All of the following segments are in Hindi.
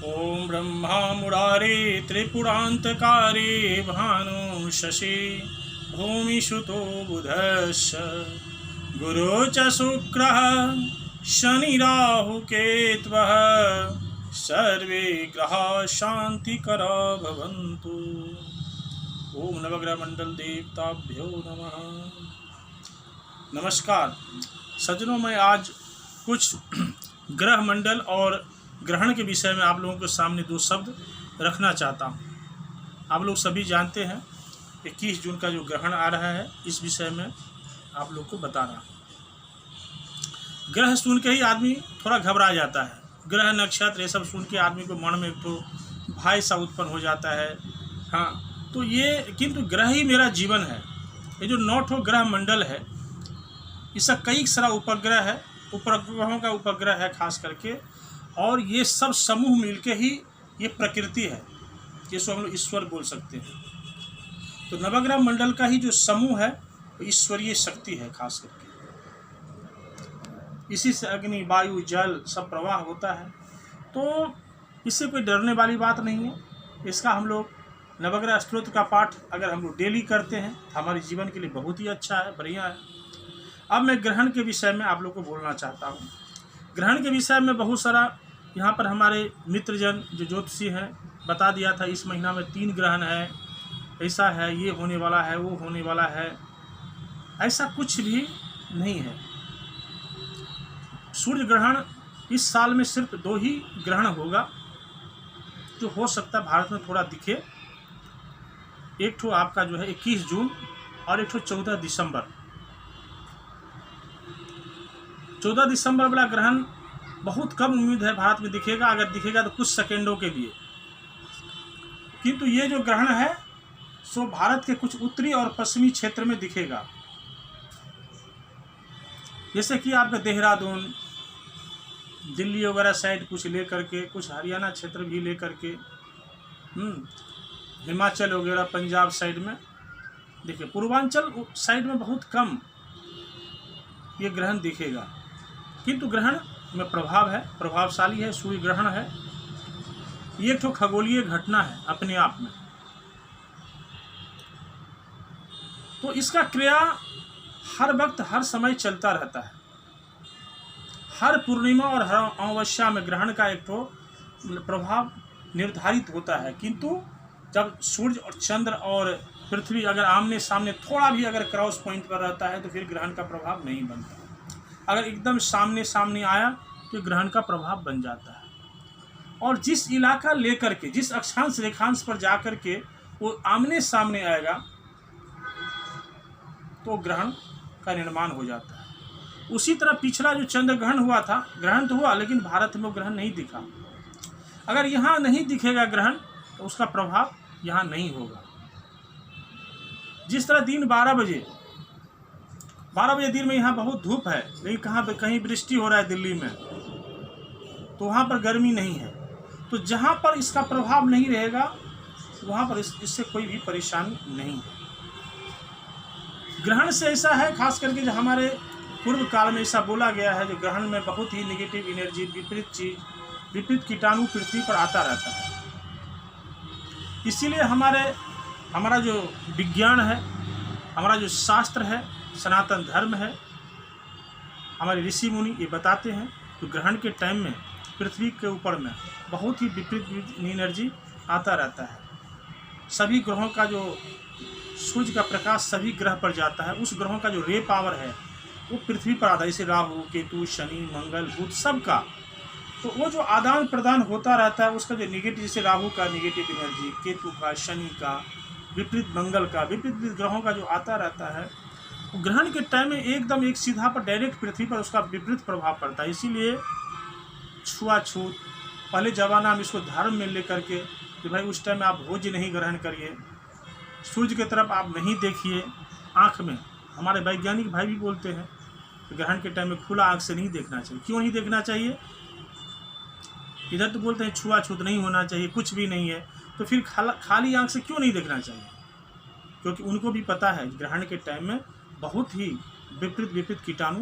ओम ब्रह्मा मुरारे त्रिपुरांतकारी भानु शशि भूमिसुतो बुधश्च गुरु च शुक्रः शनि राहु केतवः सर्वे ग्रहाः शांतिकरा भवन्तु। ओम नवग्रह मंडल देवताभ्यो नमः। नमस्कार सज्जनों, मैं आज कुछ ग्रह मंडल और ग्रहण के विषय में आप लोगों के सामने दो शब्द रखना चाहता हूँ। आप लोग सभी जानते हैं 21 जून का जो ग्रहण आ रहा है, इस विषय में आप लोग को बता रहा हूँ। ग्रह सुन के ही आदमी थोड़ा घबरा जाता है। ग्रह नक्षत्र ये सब सुन के आदमी को मन में एक तो भय सा उत्पन्न हो जाता है। हाँ, तो ये किंतु ग्रह ही मेरा जीवन है। ये जो 9 ग्रह मंडल है, इसका कई सारा उपग्रह है, उपग्रहों का उपग्रह है खास करके, और ये सब समूह मिलके ही ये प्रकृति है, जिसको हम लोग ईश्वर बोल सकते हैं। तो नवग्रह मंडल का ही जो समूह है वो ईश्वरीय शक्ति है खास करके। इसी से अग्नि वायु जल सब प्रवाह होता है, तो इससे कोई डरने वाली बात नहीं है। इसका हम लोग नवग्रह स्तोत्र का पाठ अगर हम लोग डेली करते हैं तो हमारे जीवन के लिए बहुत ही अच्छा है, बढ़िया है। अब मैं ग्रहण के विषय में आप लोग को बोलना चाहता हूँ। ग्रहण के विषय में बहुत सारा यहाँ पर हमारे मित्रजन जो ज्योतिषी हैं बता दिया था। इस महीना में 3 ग्रहण है, ऐसा है, ये होने वाला है, वो होने वाला है। ऐसा कुछ भी नहीं है। सूर्य ग्रहण इस साल में सिर्फ 2 ही ग्रहण होगा जो हो सकता है भारत में थोड़ा दिखे। एक ठो आपका जो है 21 जून और एक ठो 14 दिसंबर। 14 दिसंबर वाला ग्रहण बहुत कम उम्मीद है भारत में दिखेगा, अगर दिखेगा तो कुछ सेकेंडों के लिए। किंतु ये जो ग्रहण है सो भारत के कुछ उत्तरी और पश्चिमी क्षेत्र में दिखेगा, जैसे कि आपका देहरादून, दिल्ली वगैरह साइड कुछ ले करके, कुछ हरियाणा क्षेत्र भी ले करके, हिमाचल वगैरह, पंजाब साइड में देखिए। पूर्वांचल साइड में बहुत कम ये ग्रहण दिखेगा, किंतु ग्रहण में प्रभाव है, प्रभावशाली है। सूर्य ग्रहण है, ये एक तो खगोलीय घटना है अपने आप में। तो इसका क्रिया हर वक्त हर समय चलता रहता है। हर पूर्णिमा और हर अमावस्या में ग्रहण का एक तो प्रभाव निर्धारित होता है, किंतु जब सूर्य और चंद्र और पृथ्वी अगर आमने सामने थोड़ा भी अगर क्रॉस पॉइंट पर रहता है तो फिर ग्रहण का प्रभाव नहीं बनता। अगर एकदम सामने सामने आया तो ग्रहण का प्रभाव बन जाता है। और जिस इलाका लेकर के, जिस अक्षांश रेखांश पर जाकर के वो आमने सामने आएगा तो ग्रहण का निर्माण हो जाता है। उसी तरह पिछला जो चंद्र ग्रहण हुआ था, ग्रहण तो हुआ लेकिन भारत में वो ग्रहण नहीं दिखा। अगर यहाँ नहीं दिखेगा ग्रहण तो उसका प्रभाव यहाँ नहीं होगा। जिस तरह दिन 12 बजे दिन में यहाँ बहुत धूप है, लेकिन कहीं वृष्टि हो रहा है दिल्ली में, तो वहाँ पर गर्मी नहीं है। तो जहाँ पर इसका प्रभाव नहीं रहेगा वहाँ पर इससे कोई भी परेशानी नहीं है। ग्रहण से ऐसा है खास करके जो हमारे पूर्व काल में ऐसा बोला गया है, जो ग्रहण में बहुत ही नेगेटिव एनर्जी, विपरीत चीज, विपरीत कीटाणु पृथ्वी पर आता रहता है। इसीलिए हमारा जो विज्ञान है, हमारा जो शास्त्र है, सनातन धर्म है, हमारे ऋषि मुनि ये बताते हैं तो ग्रहण के टाइम में पृथ्वी के ऊपर में बहुत ही विपरीत एनर्जी आता रहता है। सभी ग्रहों का जो सूर्य का प्रकाश सभी ग्रह पर जाता है, उस ग्रहों का जो रे पावर है वो पृथ्वी पर आता है, जैसे राहु, केतु, शनि, मंगल, बुध, सब का। तो वो जो आदान प्रदान होता रहता है उसका जो निगेटिव, जैसे राहु का निगेटिव एनर्जी, केतु का, शनि का, विपरीत मंगल का, विपरीत ग्रहों का जो आता रहता है, ग्रहण के टाइम में एकदम एक सीधा पर डायरेक्ट पृथ्वी पर उसका विपरीत प्रभाव पड़ता है। इसीलिए छुआछूत, पहले ज़माना में इसको धर्म में लेकर के कि भाई उस टाइम में आप भोज्य नहीं ग्रहण करिए, सूर्य की तरफ आप नहीं देखिए आँख में। हमारे वैज्ञानिक भाई भी बोलते हैं कि ग्रहण के टाइम में खुला आँख से नहीं देखना चाहिए। क्यों नहीं देखना चाहिए? इधर तो बोलते हैं छुआछूत नहीं होना चाहिए, कुछ भी नहीं है, तो फिर खाली आँख से क्यों नहीं देखना चाहिए? क्योंकि उनको भी पता है ग्रहण के टाइम में बहुत ही विपरीत कीटाणु,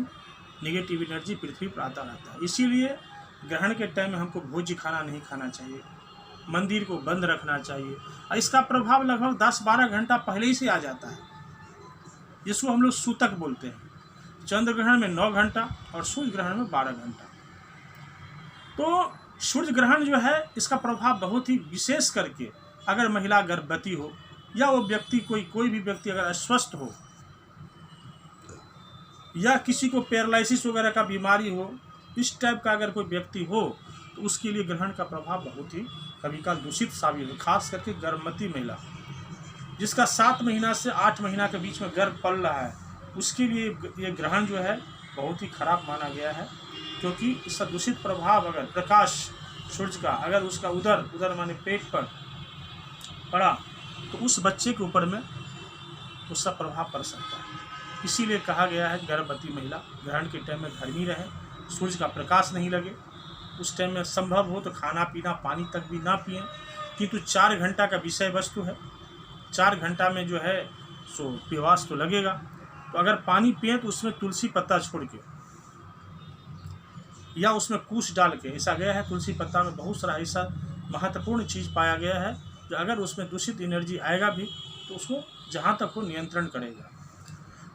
नेगेटिव एनर्जी पृथ्वी पर आता रहता है। इसीलिए ग्रहण के टाइम में हमको भोज्य खाना नहीं खाना चाहिए, मंदिर को बंद रखना चाहिए। और इसका प्रभाव लगभग 10-12 घंटा पहले ही से आ जाता है, जिसको हम लोग सूतक बोलते हैं। चंद्र ग्रहण में 9 घंटा और सूर्य ग्रहण में 12 घंटा। तो सूर्य ग्रहण जो है इसका प्रभाव बहुत ही विशेष करके अगर महिला गर्भवती हो या वो व्यक्ति कोई भी व्यक्ति अगर अस्वस्थ हो या किसी को पैरालिसिस वगैरह का बीमारी हो, इस टाइप का अगर कोई व्यक्ति हो तो उसके लिए ग्रहण का प्रभाव बहुत ही कभी काल दूषित साबित हो। खास करके गर्भवती महिला जिसका 7 महीना से 8 महीना के बीच में गर्भ पल रहा है, उसके लिए ये ग्रहण जो है बहुत ही खराब माना गया है। क्योंकि इसका दूषित प्रभाव अगर प्रकाश सूर्य का अगर उसका उधर माने पेट पर पड़ा तो उस बच्चे के ऊपर में उसका प्रभाव पड़ सकता है। इसीलिए कहा गया है गर्भवती महिला ग्रहण के टाइम में घर में रहे, सूर्य का प्रकाश नहीं लगे। उस टाइम में संभव हो तो खाना पीना पानी तक भी ना पिएं, किंतु 4 घंटा का विषय वस्तु है। 4 घंटा में जो है सो प्यास तो लगेगा, तो अगर पानी पिए तो उसमें तुलसी पत्ता छोड़ के या उसमें कुश डाल के, ऐसा गया है तुलसी पत्ता में बहुत सारा ऐसा महत्वपूर्ण चीज़ पाया गया है जो अगर उसमें दूषित एनर्जी आएगा भी तो उसको जहाँ तक हो नियंत्रण करेगा।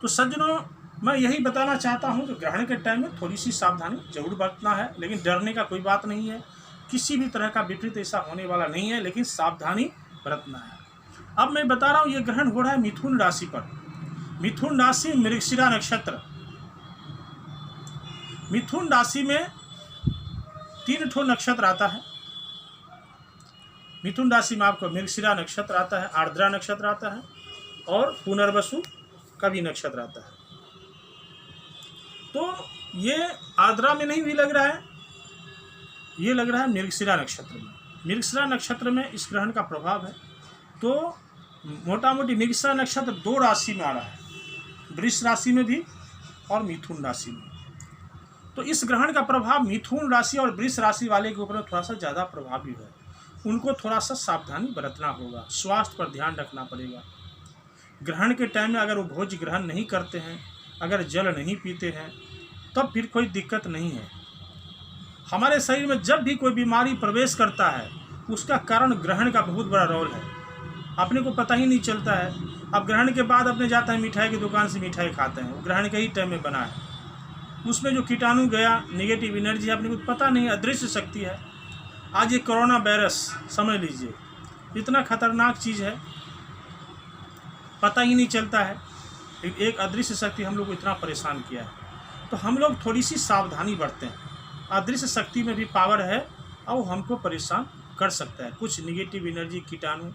तो सज्जनों, मैं यही बताना चाहता हूँ कि ग्रहण के टाइम में थोड़ी सी सावधानी जरूर बरतना है, लेकिन डरने का कोई बात नहीं है। किसी भी तरह का विपरीत ऐसा होने वाला नहीं है, लेकिन सावधानी बरतना है। अब मैं बता रहा हूँ ये ग्रहण हो रहा है मिथुन राशि पर। मिथुन राशि मृगशिरा नक्षत्र। मिथुन राशि में 3 ठो नक्षत्र आता है। मिथुन राशि में आपको मृगशिरा नक्षत्र आता है, आर्द्रा नक्षत्र आता है और पुनर्वसु का भी नक्षत्र आता है। तो ये आर्द्रा में नहीं भी लग रहा है, ये लग रहा है मृगशिरा नक्षत्र में। मृगशिरा नक्षत्र में इस ग्रहण का प्रभाव है। तो मोटा मोटी मृगशिरा नक्षत्र 2 राशि में आ रहा है, वृष राशि में भी और मिथुन राशि में। तो इस ग्रहण का प्रभाव मिथुन राशि और वृष राशि वाले के ऊपर थोड़ा सा ज़्यादा प्रभावी है। उनको थोड़ा सा सावधानी बरतना होगा, स्वास्थ्य पर ध्यान रखना पड़ेगा। ग्रहण के टाइम में अगर वो भोज्य ग्रहण नहीं करते हैं, अगर जल नहीं पीते हैं, तब फिर कोई दिक्कत नहीं है। हमारे शरीर में जब भी कोई बीमारी प्रवेश करता है उसका कारण ग्रहण का बहुत बड़ा रोल है, अपने को पता ही नहीं चलता है। अब ग्रहण के बाद अपने जाते हैं मिठाई की दुकान से मिठाई खाते हैं, वो ग्रहण के ही टाइम में बना है, उसमें जो कीटाणु गया, नेगेटिव एनर्जी अपने को पता नहीं, अदृश्य शक्ति है। आज ये कोरोना वायरस समझ लीजिए, इतना खतरनाक चीज़ है, पता ही नहीं चलता है। एक अदृश्य शक्ति हम लोग को इतना परेशान किया है। तो हम लोग थोड़ी सी सावधानी बरतें। अदृश्य शक्ति में भी पावर है और वो हमको परेशान कर सकता है। कुछ नेगेटिव एनर्जी कीटाणु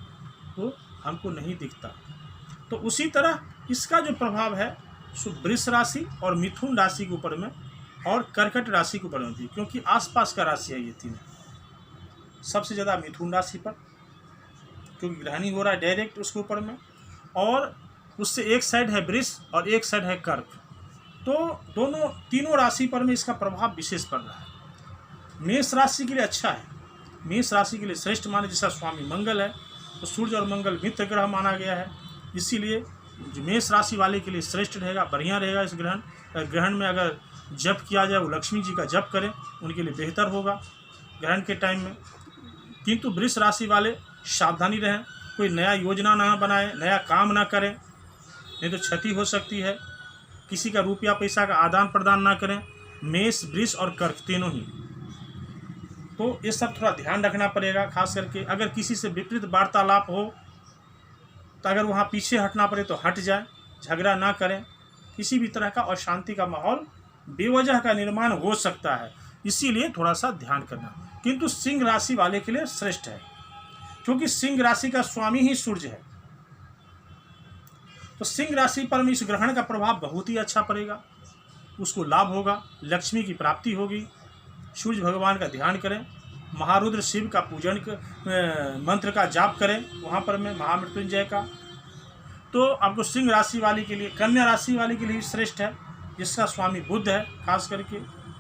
वो हमको नहीं दिखता। तो उसी तरह इसका जो प्रभाव है सो वृष राशि और मिथुन राशि के ऊपर में और कर्कट राशि के ऊपर होती है, क्योंकि आसपास का राशि है ये 3। सबसे ज़्यादा मिथुन राशि पर, क्योंकि ग्रहणी हो रहा है डायरेक्ट उसके ऊपर में, और उससे एक साइड है वृष और एक साइड है कर्क। तो तीनों राशि पर में इसका प्रभाव विशेष पड़ रहा है। मेष राशि के लिए अच्छा है, मेष राशि के लिए श्रेष्ठ माने, जिसका स्वामी मंगल है, तो सूर्य और मंगल मित्र ग्रह माना गया है। इसीलिए जो मेष राशि वाले के लिए श्रेष्ठ रहेगा, बढ़िया रहेगा। इस ग्रहण में अगर जप किया जाए, वो लक्ष्मी जी का जप करें, उनके लिए बेहतर होगा ग्रहण के टाइम में। किंतु वृष राशि वाले सावधानी रहें, कोई नया योजना ना बनाए, नया काम ना करें, नहीं तो क्षति हो सकती है। किसी का रुपया पैसा का आदान प्रदान ना करें। मेष, वृष और कर्क तीनों ही, तो ये सब थोड़ा ध्यान रखना पड़ेगा। खास करके अगर किसी से विपरीत वार्तालाप हो तो अगर वहाँ पीछे हटना पड़े तो हट जाए, झगड़ा ना करें। किसी भी तरह का अशांति का माहौल बेवजह का निर्माण हो सकता है, इसीलिए थोड़ा सा ध्यान करना। किंतु सिंह राशि वाले के लिए श्रेष्ठ है, क्योंकि सिंह राशि का स्वामी ही सूर्य है। तो सिंह राशि पर में इस ग्रहण का प्रभाव बहुत ही अच्छा पड़ेगा, उसको लाभ होगा, लक्ष्मी की प्राप्ति होगी। सूर्य भगवान का ध्यान करें, महारुद्र शिव का पूजन मंत्र का जाप करें वहाँ पर में, महामृत्युंजय का। तो आपको सिंह राशि वाली के लिए, कन्या राशि वाली के लिए भी श्रेष्ठ है, जिसका स्वामी बुध है खास करके।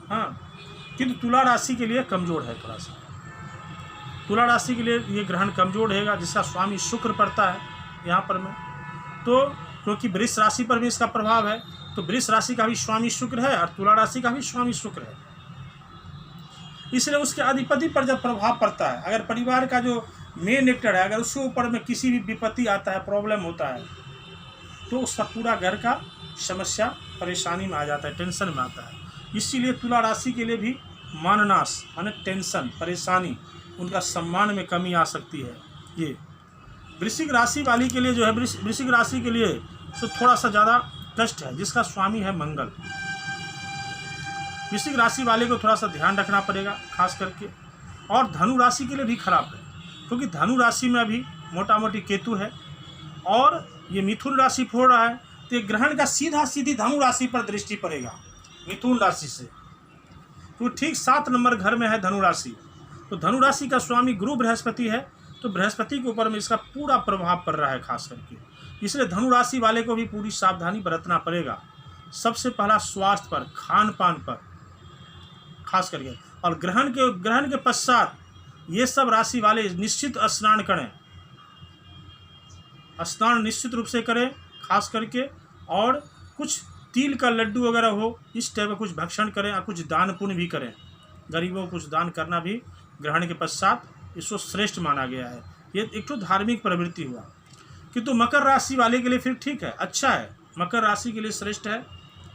हाँ, किंतु तुला राशि के लिए कमज़ोर है थोड़ा सा। तुला राशि के लिए ये ग्रहण कमज़ोर रहेगा, जिसका स्वामी शुक्र पड़ता है यहाँ पर में। तो क्योंकि वृष राशि पर भी इसका प्रभाव है, तो वृष राशि का भी स्वामी शुक्र है और तुला राशि का भी स्वामी शुक्र है। इसलिए उसके अधिपति पर जब प्रभाव पड़ता है, अगर परिवार का जो मेन एक्टर है अगर उसके ऊपर में किसी भी विपत्ति आता है, प्रॉब्लम होता है, तो उसका पूरा घर का समस्या परेशानी में आ जाता है, टेंशन में आता है। इसीलिए तुला राशि के लिए भी माननाश यानी टेंशन, परेशानी, उनका सम्मान में कमी आ सकती है। ये वृश्चिक राशि वाली के लिए जो है, वृश्चिक राशि के लिए तो थोड़ा सा ज़्यादा कष्ट है, जिसका स्वामी है मंगल। वृश्चिक राशि वाले को थोड़ा सा ध्यान रखना पड़ेगा खास करके। और धनु राशि के लिए भी खराब है, क्योंकि धनु राशि में अभी मोटा मोटी केतु है और ये मिथुन राशि फोड़ रहा है, तो ये ग्रहण का सीधा सीधी धनु राशि पर दृष्टि पड़ेगा मिथुन राशि से, तो ठीक 7 नंबर घर में है धनु राशि। तो धनु राशि का स्वामी गुरु बृहस्पति है, तो बृहस्पति के ऊपर में इसका पूरा प्रभाव पड़ रहा है खास करके। इसलिए धनु राशि वाले को भी पूरी सावधानी बरतना पड़ेगा। सबसे पहला स्वास्थ्य पर, खान पान पर खास करके, और ग्रहण के पश्चात ये सब राशि वाले निश्चित स्नान करें, स्नान निश्चित रूप से करें खास करके। और कुछ तिल का लड्डू वगैरह हो, इस टाइप का कुछ भक्षण करें और कुछ दान पुण्य भी करें। गरीबों को कुछ दान करना भी ग्रहण के पश्चात इसको श्रेष्ठ माना गया है। ये एक तो धार्मिक प्रवृत्ति हुआ। किंतु मकर राशि वाले के लिए फिर ठीक है, अच्छा है, मकर राशि के लिए श्रेष्ठ है।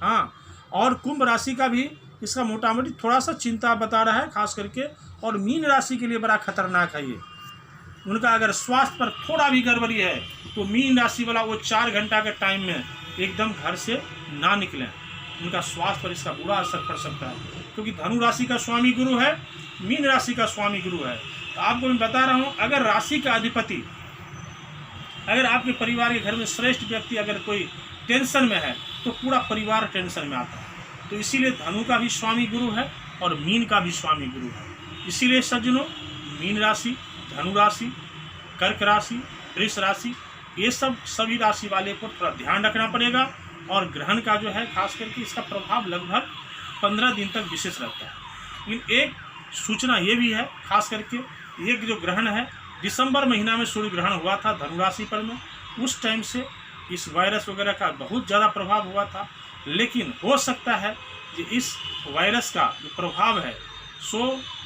हाँ, और कुंभ राशि का भी इसका मोटा मोटी थोड़ा सा चिंता बता रहा है खास करके। और मीन राशि के लिए बड़ा खतरनाक है ये, उनका अगर स्वास्थ्य पर थोड़ा भी गड़बड़ी है तो मीन राशि वाला वो 4 घंटा के टाइम में एकदम घर से ना निकलें, उनका स्वास्थ्य पर इसका बुरा असर पड़ सकता है। क्योंकि धनु राशि का स्वामी गुरु है, मीन राशि का स्वामी गुरु है। तो आपको मैं बता रहा हूँ, अगर राशि का अधिपति, अगर आपके परिवार के घर में श्रेष्ठ व्यक्ति अगर कोई टेंशन में है तो पूरा परिवार टेंशन में आता है। तो इसीलिए धनु का भी स्वामी गुरु है और मीन का भी स्वामी गुरु है। इसीलिए सज्जनों, मीन राशि, धनु राशि, कर्क राशि, वृष राशि, ये सभी राशि वाले को थोड़ा ध्यान रखना पड़ेगा। और ग्रहण का जो है खास करके इसका प्रभाव लगभग 15 दिन तक विशेष रहता है। लेकिन एक सूचना ये भी है खास करके, ये जो ग्रहण है दिसंबर महीना में सूर्य ग्रहण हुआ था धनु राशि पर में, उस टाइम से इस वायरस वगैरह का बहुत ज़्यादा प्रभाव हुआ था। लेकिन हो सकता है कि इस वायरस का जो प्रभाव है सो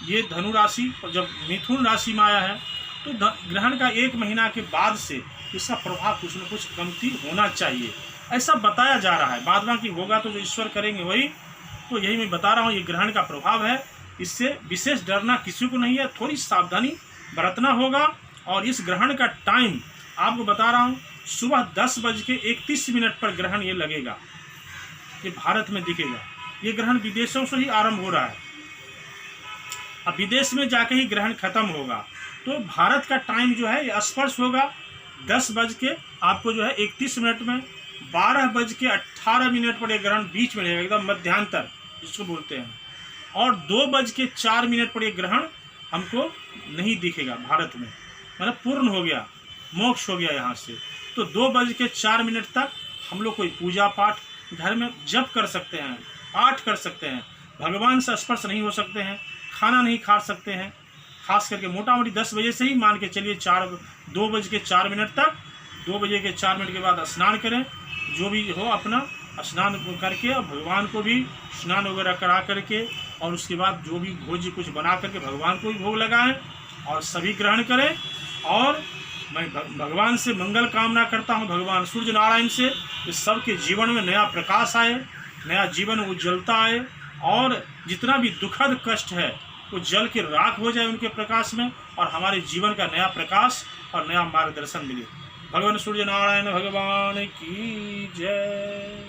ये धनु राशि जब मिथुन राशि में आया है तो ग्रहण का 1 महीना के बाद से इसका प्रभाव कुछ न कुछ कमती होना चाहिए, ऐसा बताया जा रहा है। बाद बाकी होगा तो जो ईश्वर करेंगे वही। तो यही मैं बता रहा हूँ, ये ग्रहण का प्रभाव है, इससे विशेष डरना किसी को नहीं है, थोड़ी सावधानी बरतना होगा। और इस ग्रहण का टाइम आपको बता रहा हूँ, सुबह 10:31 पर ग्रहण ये लगेगा, ये भारत में दिखेगा। ये ग्रहण विदेशों से ही आरंभ हो रहा है, अब विदेश में जाके ही ग्रहण खत्म होगा। तो भारत का टाइम जो है ये स्पर्श होगा 10:31 में, 12:18 पर ये ग्रहण बीच में रहेगा, एकदम मध्यांतर जिसको बोलते हैं। और 2:04 पर ये ग्रहण हमको नहीं दिखेगा भारत में, मतलब पूर्ण हो गया, मोक्ष हो गया यहाँ से। तो 2:04 तक हम लोग कोई पूजा पाठ घर में जप कर सकते हैं, पाठ कर सकते हैं, भगवान से स्पर्श नहीं हो सकते हैं, खाना नहीं खा सकते हैं। खास करके मोटा मोटी 10 बजे से ही मान के चलिए 2:04 तक, 2:04 के बाद स्नान करें, जो भी हो अपना स्नान करके और भगवान को भी स्नान वगैरह करा करके, और उसके बाद जो भी भोज कुछ बना करके भगवान को भी भोग लगाएं और सभी ग्रहण करें। और मैं भगवान से मंगल कामना करता हूं, भगवान सूर्य नारायण से, इस सबके जीवन में नया प्रकाश आए, नया जीवन उज्ज्वलता आए, और जितना भी दुखद कष्ट है वो जल के राख हो जाए उनके प्रकाश में, और हमारे जीवन का नया प्रकाश और नया मार्गदर्शन मिले। भगवान सूर्य नारायण भगवान की जय।